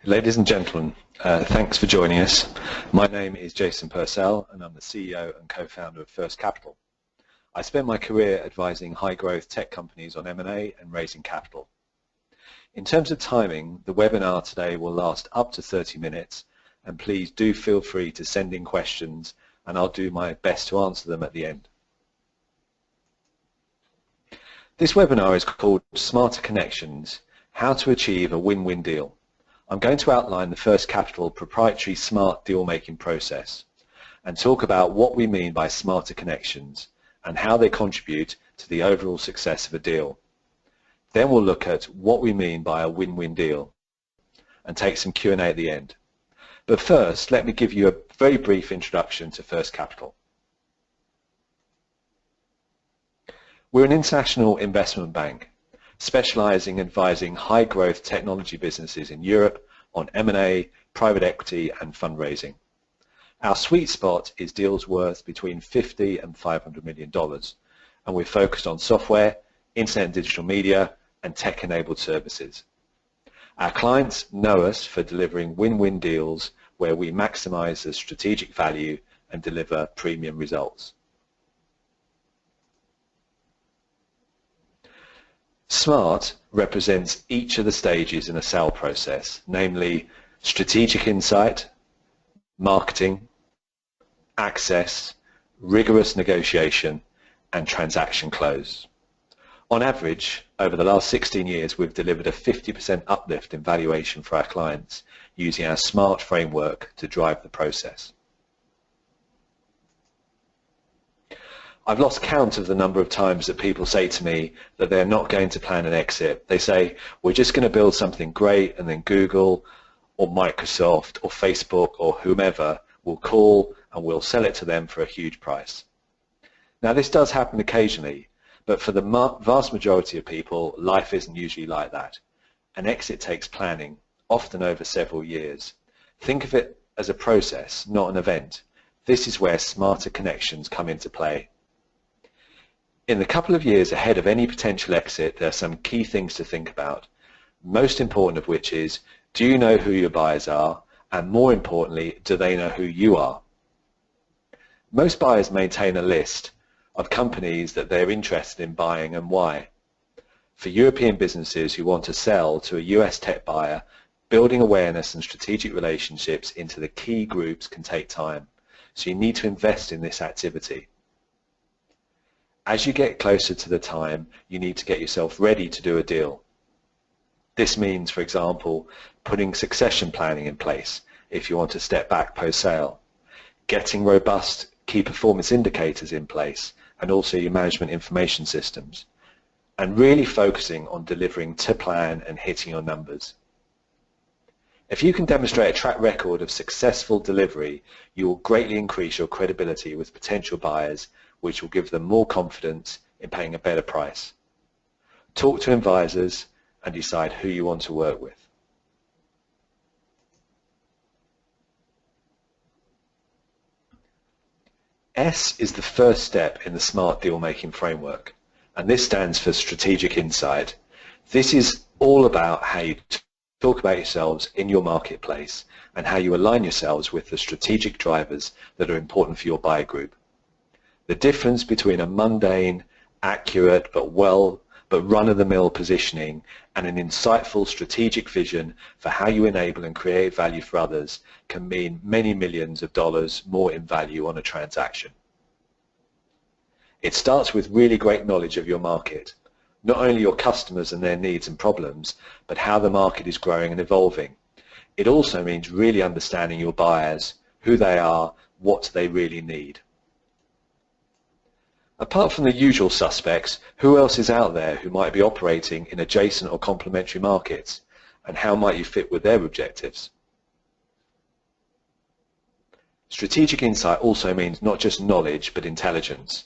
Ladies and gentlemen, thanks for joining us. My name is Jason Purcell and I'm the CEO and co-founder of FirstCapital. I spent my career advising high-growth tech companies on M&A and raising capital. In terms of timing, the webinar today will last up to 30 minutes, and please do feel free to send in questions and I'll do my best to answer them at the end. This webinar is called Smarter Connections, How to Achieve a Win-Win Deal. I'm going to outline the FirstCapital proprietary smart deal-making process and talk about what we mean by smarter connections and how they contribute to the overall success of a deal. Then we'll look at what we mean by a win-win deal and take some Q&A at the end. But first, let me give you a very brief introduction to FirstCapital. We're an international investment bank specializing in advising high-growth technology businesses in Europe on M&A, private equity, and fundraising. Our sweet spot is deals worth between $50 and $500 million, and we're focused on software, internet and digital media, and tech-enabled services. Our clients know us for delivering win-win deals where we maximize the strategic value and deliver premium results. SMART represents each of the stages in a sale process, namely strategic insight, marketing, access, rigorous negotiation, and transaction close. On average, over the last 16 years, we've delivered a 50% uplift in valuation for our clients using our SMART framework to drive the process. I've lost count of the number of times that people say to me that they're not going to plan an exit. They say, we're just going to build something great, and then Google or Microsoft or Facebook or whomever will call and we'll sell it to them for a huge price. Now, this does happen occasionally, but for the vast majority of people, life isn't usually like that. An exit takes planning, often over several years. Think of it as a process, not an event. This is where smarter connections come into play. In the couple of years ahead of any potential exit, there are some key things to think about, most important of which is, do you know who your buyers are? And more importantly, do they know who you are? Most buyers maintain a list of companies that they're interested in buying and why. For European businesses who want to sell to a US tech buyer, building awareness and strategic relationships into the key groups can take time, so you need to invest in this activity. As you get closer to the time, you need to get yourself ready to do a deal. This means, for example, putting succession planning in place if you want to step back post-sale, getting robust key performance indicators in place and also your management information systems, and really focusing on delivering to plan and hitting your numbers. If you can demonstrate a track record of successful delivery, you will greatly increase your credibility with potential buyers, which will give them more confidence in paying a better price. Talk to advisors and decide who you want to work with. S is the first step in the SMART deal-making framework, and this stands for strategic insight. This is all about how you talk about yourselves in your marketplace and how you align yourselves with the strategic drivers that are important for your buyer group. The difference between a mundane, accurate, but run-of-the-mill positioning and an insightful strategic vision for how you enable and create value for others can mean many millions of dollars more in value on a transaction. It starts with really great knowledge of your market, not only your customers and their needs and problems, but how the market is growing and evolving. It also means really understanding your buyers, who they are, what they really need. Apart from the usual suspects, who else is out there who might be operating in adjacent or complementary markets, and how might you fit with their objectives? Strategic insight also means not just knowledge, but intelligence.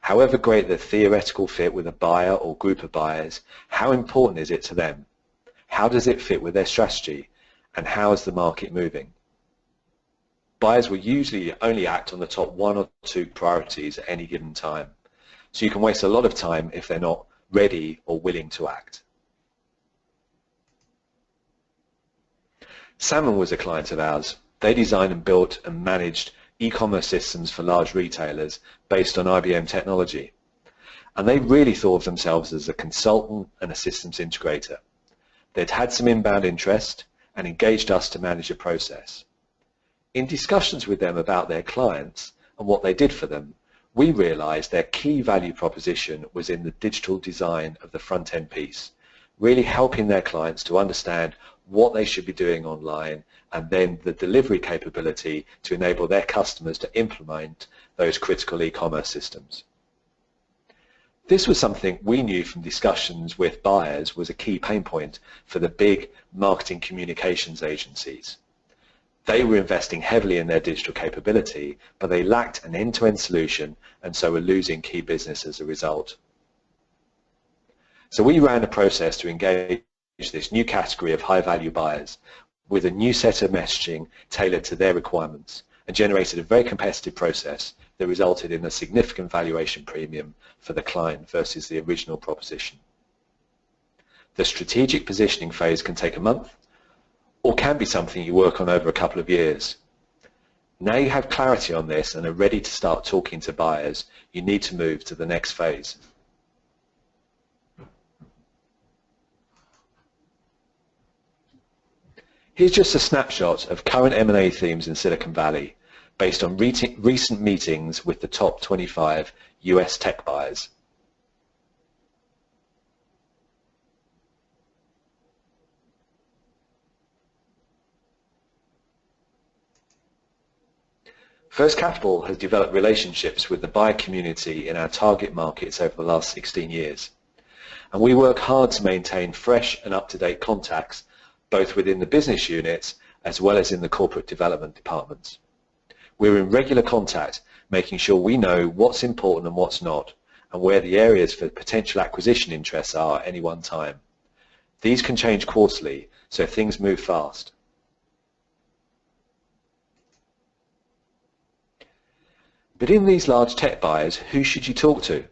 However great the theoretical fit with a buyer or group of buyers, how important is it to them? How does it fit with their strategy? And how is the market moving? Buyers will usually only act on the top 1 or 2 priorities at any given time, so you can waste a lot of time if they're not ready or willing to act. Salmon was a client of ours. They designed and built and managed e-commerce systems for large retailers based on IBM technology. And they really thought of themselves as a consultant and a systems integrator. They'd had some inbound interest and engaged us to manage the process. In discussions with them about their clients and what they did for them, we realized their key value proposition was in the digital design of the front-end piece, really helping their clients to understand what they should be doing online, and then the delivery capability to enable their customers to implement those critical e-commerce systems. This was something we knew from discussions with buyers was a key pain point for the big marketing communications agencies. They were investing heavily in their digital capability, but they lacked an end-to-end solution and so were losing key business as a result. So we ran a process to engage this new category of high-value buyers with a new set of messaging tailored to their requirements, and generated a very competitive process that resulted in a significant valuation premium for the client versus the original proposition. The strategic positioning phase can take a month, or can be something you work on over a couple of years. Now you have clarity on this and are ready to start talking to buyers, you need to move to the next phase. Here's just a snapshot of current M&A themes in Silicon Valley based on recent meetings with the top 25 US tech buyers. FirstCapital has developed relationships with the buyer community in our target markets over the last 16 years, and we work hard to maintain fresh and up-to-date contacts both within the business units as well as in the corporate development departments. We're in regular contact, making sure we know what's important and what's not, and where the areas for potential acquisition interests are at any one time. These can change quarterly, so things move fast. But in these large tech buyers, who should you talk to?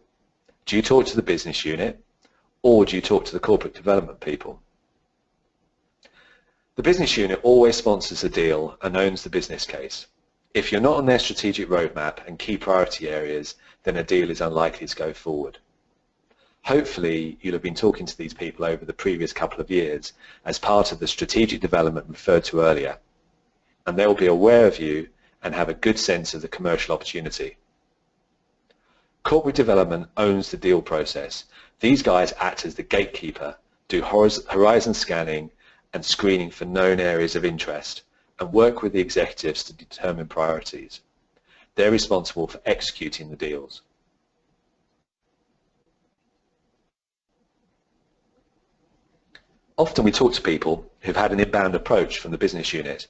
Do you talk to the business unit, or do you talk to the corporate development people? The business unit always sponsors a deal and owns the business case. If you're not on their strategic roadmap and key priority areas, then a deal is unlikely to go forward. Hopefully, you'll have been talking to these people over the previous couple of years as part of the strategic development referred to earlier, and they'll be aware of you and have a good sense of the commercial opportunity. Corporate development owns the deal process. These guys act as the gatekeeper, do horizon scanning and screening for known areas of interest, and work with the executives to determine priorities. They're responsible for executing the deals. Often we talk to people who've had an inbound approach from the business unit,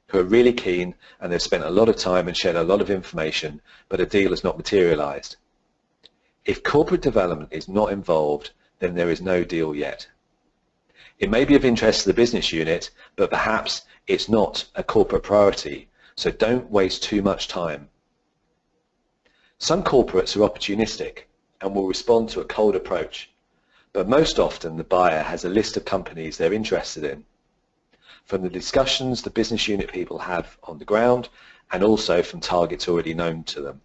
who are really keen and they've spent a lot of time and shared a lot of information, but a deal has not materialized. If corporate development is not involved, then there is no deal yet. It may be of interest to the business unit, but perhaps it's not a corporate priority, so don't waste too much time. Some corporates are opportunistic and will respond to a cold approach, but most often the buyer has a list of companies they're interested in, from the discussions the business unit people have on the ground and also from targets already known to them.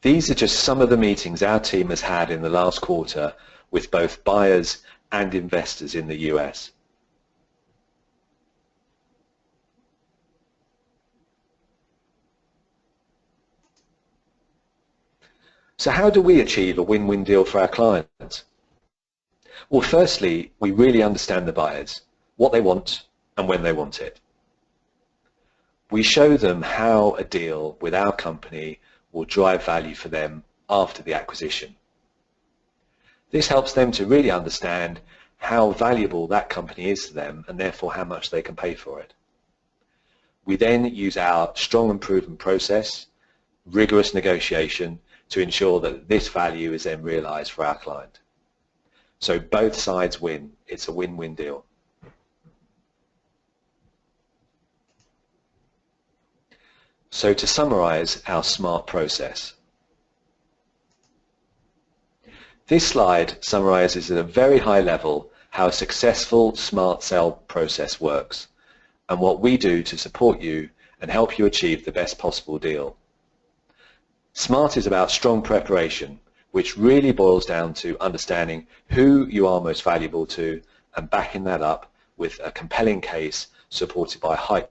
These are just some of the meetings our team has had in the last quarter with both buyers and investors in the US. So how do we achieve a win-win deal for our clients? Well, firstly, we really understand the buyers, what they want and when they want it. We show them how a deal with our company will drive value for them after the acquisition. This helps them to really understand how valuable that company is to them and therefore how much they can pay for it. We then use our strong and proven process, rigorous negotiation, to ensure that this value is then realized for our client. So both sides win. It's a win-win deal. So to summarize our SMART process, This slide summarizes at a very high level how a successful smart sale process works and what we do to support you and help you achieve the best possible deal. SMART is about strong preparation, which really boils down to understanding who you are most valuable to and backing that up with a compelling case supported by high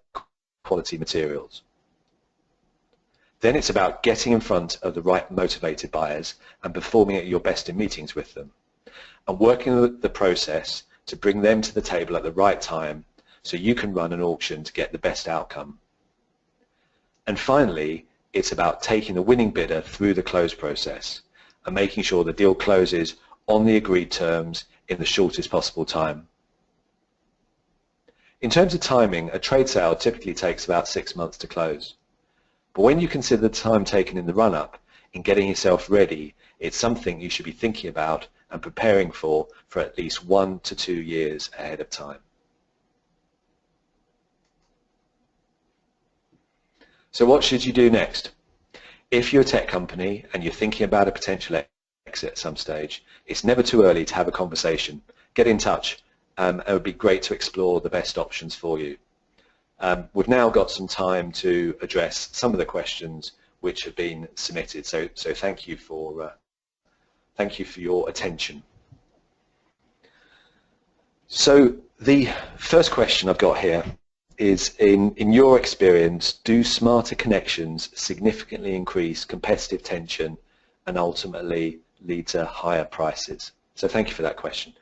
quality materials. Then it's about getting in front of the right motivated buyers and performing at your best in meetings with them, and working the process to bring them to the table at the right time so you can run an auction to get the best outcome. And finally, it's about taking the winning bidder through the close process and making sure the deal closes on the agreed terms in the shortest possible time. In terms of timing, a trade sale typically takes about 6 months to close. But when you consider the time taken in the run-up in getting yourself ready, it's something you should be thinking about and preparing for at least 1 to 2 years ahead of time. So what should you do next? If you're a tech company and you're thinking about a potential exit at some stage, it's never too early to have a conversation. Get in touch. It would be great to explore the best options for you. We've now got some time to address some of the questions which have been submitted. So thank you for your attention. So the first question I've got here is, in your experience, do smarter connections significantly increase competitive tension and ultimately lead to higher prices? So thank you for that question.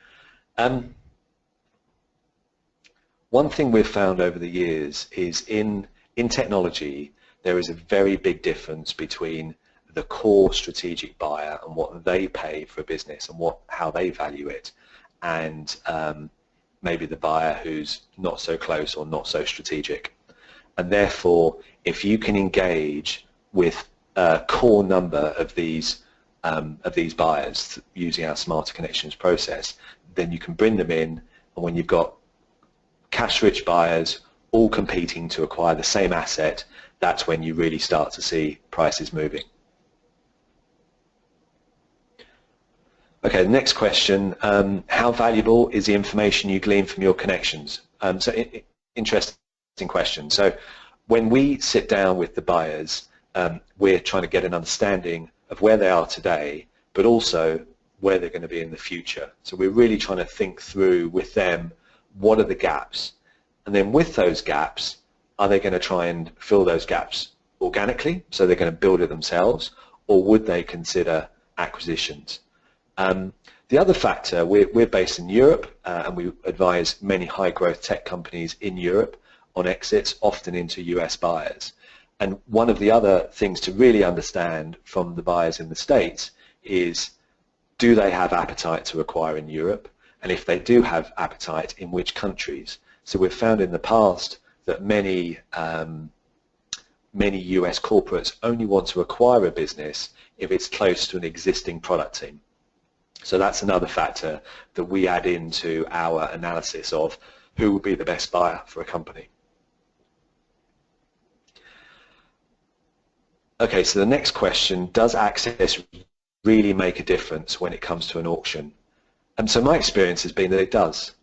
One thing we've found over the years is in technology, there is a very big difference between the core strategic buyer and what they pay for a business and how they value it, and maybe the buyer who's not so close or not so strategic. And therefore, if you can engage with a core number of these buyers using our Smarter Connections process, then you can bring them in, and when you've got cash-rich buyers all competing to acquire the same asset, that's when you really start to see prices moving. Okay, the next question, how valuable is the information you glean from your connections? Interesting question. So when we sit down with the buyers, we're trying to get an understanding of where they are today, but also where they're going to be in the future. So we're really trying to think through with them, what are the gaps? And then with those gaps, are they going to try and fill those gaps organically, so they're going to build it themselves, or would they consider acquisitions? The other factor, we're based in Europe, and we advise many high-growth tech companies in Europe on exits, often into US buyers. And one of the other things to really understand from the buyers in the States is, do they have appetite to acquire in Europe? And if they do have appetite, in which countries? So we've found in the past that many US corporates only want to acquire a business if it's close to an existing product team. So that's another factor that we add into our analysis of who would be the best buyer for a company. Okay, so the next question, does access really make a difference when it comes to an auction? And so my experience has been that it does.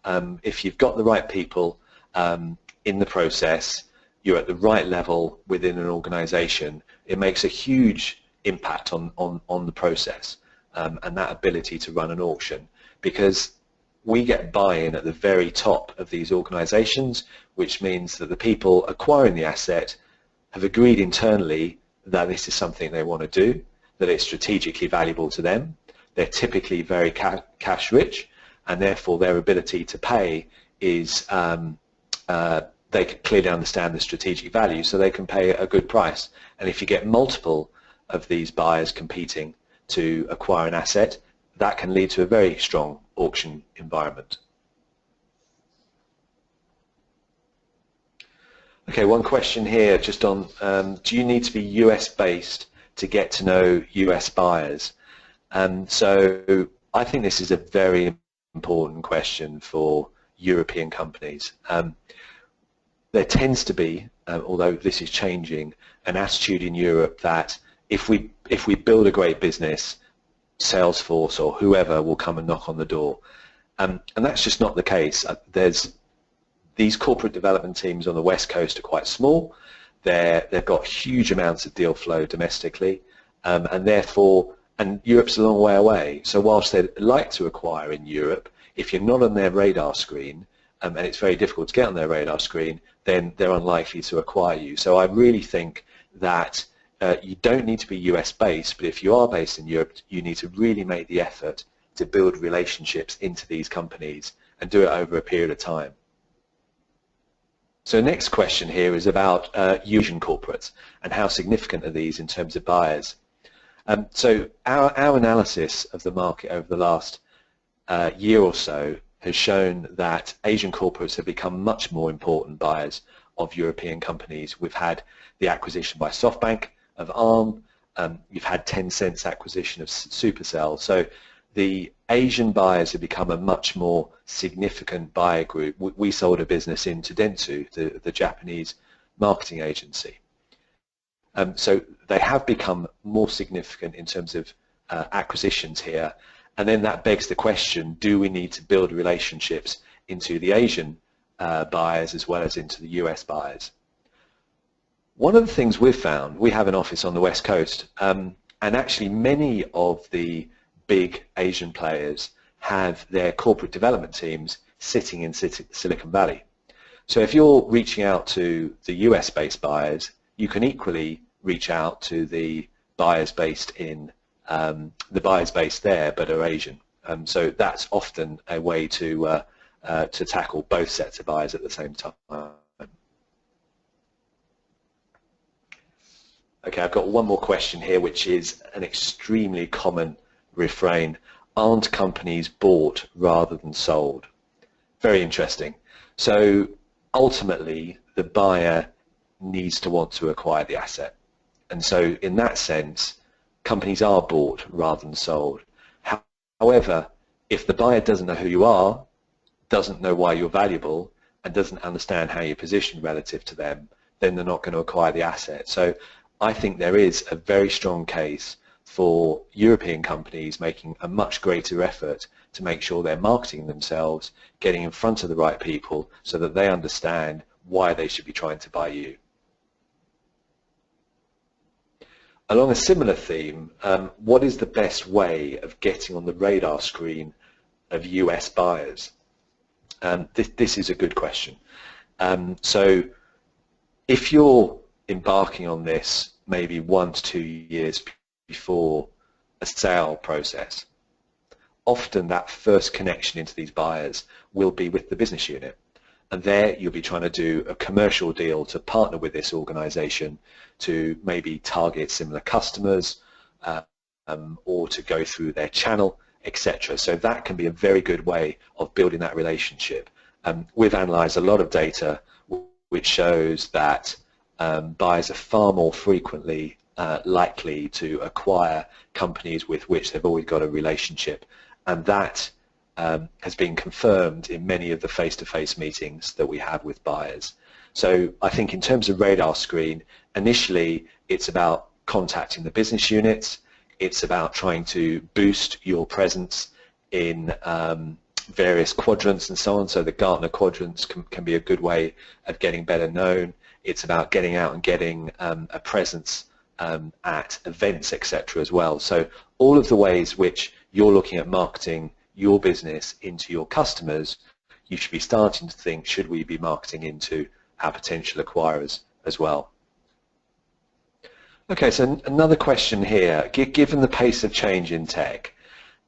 If you've got the right people in the process, you're at the right level within an organization, it makes a huge impact on the process and that ability to run an auction, because we get buy-in at the very top of these organizations, which means that the people acquiring the asset have agreed internally that this is something they want to do, that it's strategically valuable to them. They're typically very cash rich, and therefore their ability to pay is, they clearly understand the strategic value, so they can pay a good price. And if you get multiple of these buyers competing to acquire an asset, that can lead to a very strong auction environment. Okay, one question here just on, do you need to be US based to get to know US buyers? So I think this is a very important question for European companies. There tends to be, although this is changing, an attitude in Europe that if we build a great business, Salesforce or whoever will come and knock on the door. And that's just not the case. There's these corporate development teams on the West Coast are quite small. They've got huge amounts of deal flow domestically, and therefore, and Europe's a long way away. So whilst they'd like to acquire in Europe, if you're not on their radar screen, and it's very difficult to get on their radar screen, then they're unlikely to acquire you. So I really think that you don't need to be US based, but if you are based in Europe, you need to really make the effort to build relationships into these companies and do it over a period of time. So next question here is about Asian corporates and how significant are these in terms of buyers. So our analysis of the market over the last year or so has shown that Asian corporates have become much more important buyers of European companies. We've had the acquisition by SoftBank of Arm, you've had Tencent's acquisition of Supercell. So the Asian buyers have become a much more significant buyer group. We sold a business into Dentsu, the Japanese marketing agency. So they have become more significant in terms of acquisitions here. And then that begs the question, do we need to build relationships into the Asian buyers as well as into the US buyers? One of the things we've found, we have an office on the West Coast, and actually many of the big Asian players have their corporate development teams sitting in Silicon Valley. So if you're reaching out to the US-based buyers, you can equally reach out to the buyers based in there but are Asian. So that's often a way to tackle both sets of buyers at the same time. Okay, I've got one more question here, which is an extremely common refrain. Aren't companies bought rather than sold? Very interesting. So ultimately, the buyer needs to want to acquire the asset. And so in that sense, companies are bought rather than sold. However, if the buyer doesn't know who you are, doesn't know why you're valuable, and doesn't understand how you're positioned relative to them, then they're not going to acquire the asset. So I think there is a very strong case for European companies making a much greater effort to make sure they're marketing themselves, getting in front of the right people so that they understand why they should be trying to buy you. Along a similar theme, what is the best way of getting on the radar screen of US buyers? This is a good question. So if you're embarking on this maybe 1 to 2 years before a sale process, often that first connection into these buyers will be with the business unit. And there you'll be trying to do a commercial deal to partner with this organization to maybe target similar customers or to go through their channel, etc. So that can be a very good way of building that relationship. We've analyzed a lot of data which shows that buyers are far more frequently likely to acquire companies with which they've already got a relationship, and that has been confirmed in many of the face-to-face meetings that we have with buyers. So I think in terms of radar screen, initially it's about contacting the business units, it's about trying to boost your presence in various quadrants and so on. So the Gartner quadrants can be a good way of getting better known. It's about getting out and getting a presence at events, etc. as well. So all of the ways which you're looking at marketing your business into your customers, you should be starting to think, should we be marketing into our potential acquirers as well? Okay, so another question here. Given the pace of change in tech,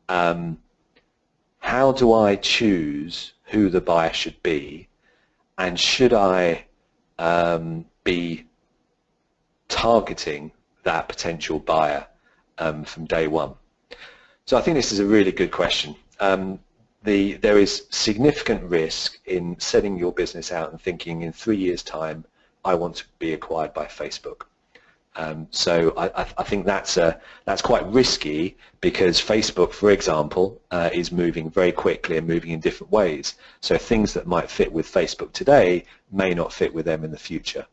how do I choose who the buyer should be, and should I be targeting that potential buyer from day one? So I think this is a really good question. There is significant risk in setting your business out and thinking in 3 years' time, I want to be acquired by Facebook. So I think that's quite risky, because Facebook, for example, is moving very quickly and moving in different ways. So things that might fit with Facebook today may not fit with them in the future.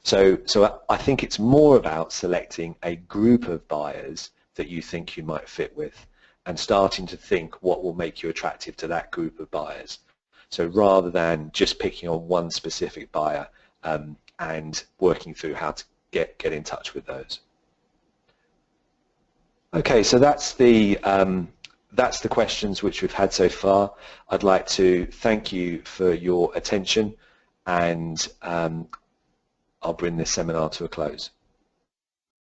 So I think it's more about selecting a group of buyers that you think you might fit with. and starting to think what will make you attractive to that group of buyers. So rather than just picking on one specific buyer and working through how to get in touch with those. Okay, so that's the questions which we've had so far. I'd like to thank you for your attention, and I'll bring this seminar to a close.